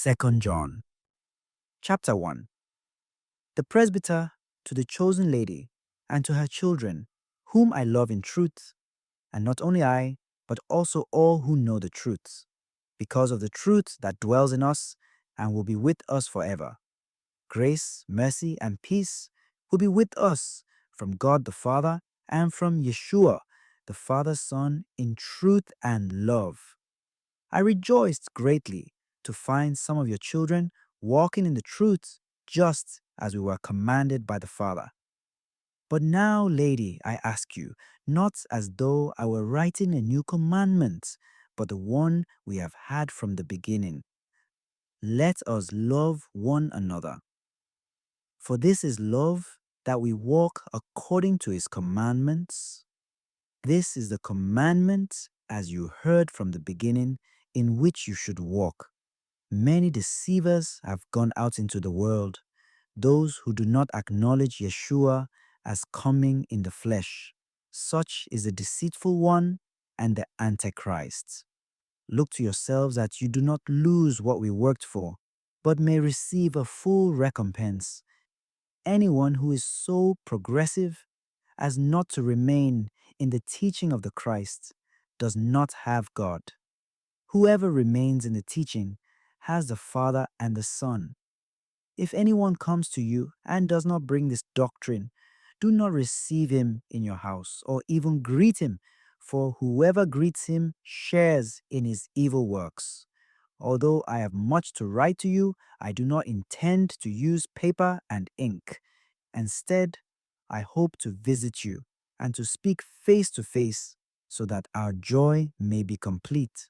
2 John. Chapter 1. The presbyter to the chosen lady and to her children, whom I love in truth, and not only I, but also all who know the truth, because of the truth that dwells in us and will be with us forever. Grace, mercy, and peace will be with us from God the Father and from Yeshua, the Father's Son, in truth and love. I rejoiced greatly to find some of your children walking in the truth just as we were commanded by the Father. But now, lady, I ask you, not as though I were writing a new commandment, but the one we have had from the beginning. Let us love one another. For this is love, that we walk according to his commandments. This is the commandment, as you heard from the beginning, in which you should walk. Many deceivers have gone out into the world, those who do not acknowledge Yeshua as coming in the flesh. Such is the deceitful one and the Antichrist. Look to yourselves that you do not lose what we worked for, but may receive a full recompense. Anyone who is so progressive as not to remain in the teaching of the Christ does not have God. Whoever remains in the teaching has the Father and the Son. If anyone comes to you and does not bring this doctrine, do not receive him in your house or even greet him, for whoever greets him shares in his evil works. Although I have much to write to you, I do not intend to use paper and ink. Instead, I hope to visit you and to speak face to face so that our joy may be complete.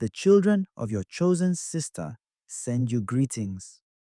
The children of your chosen sister send you greetings.